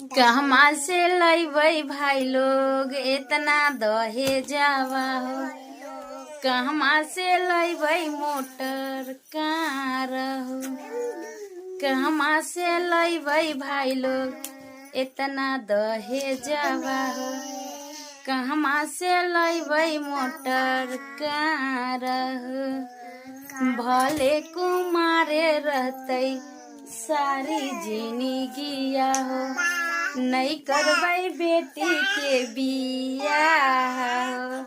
कहवा से लइबै भाई लोग इतना दहेजवा हो। कहवा से लइबै मोटर कार हो। कहवा से लइबै भाई लोग इतना दहेजवा हो। कहवा से लइबै मोटर कार हो। भले कुमारे रहते सारी जिंदगिया हो। नहीं करबै बेटी के बियाह हो।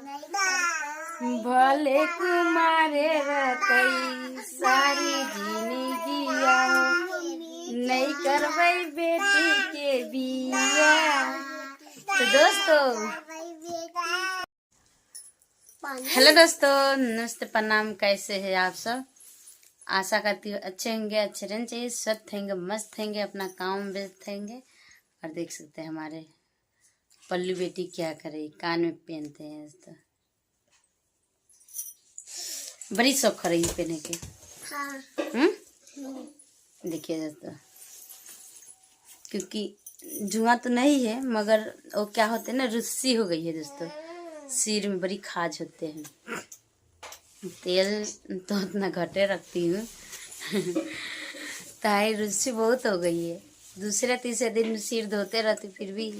भले कुमारे रहते सारी जिंदगिया हो। नहीं करबै बेटी के बियाह। तो दोस्तों, हेलो दोस्तों, नमस्ते, प्रणाम। कैसे हैं आप सब? आशा करती हूँ अच्छे होंगे, अच्छे रहने चाहिए, स्वस्थ होंगे, मस्त होंगे, अपना काम व्यस्त होंगे। और देख सकते हैं हमारे पल्लू बेटी क्या करे, कान में पहनते हैं तो बड़ी शौक हो रही है पहनने की। देखिए दोस्तों, क्योंकि जुआ तो नहीं है मगर वो क्या होते हैं ना, रुस्सी हो गई है दोस्तों। सिर में बड़ी खाज होते हैं। तेल तो उतना घटे रखती हूँ ताई रुस्सी बहुत हो गई है। दूसरे तीसरे दिन सिर धोते रहती फिर भी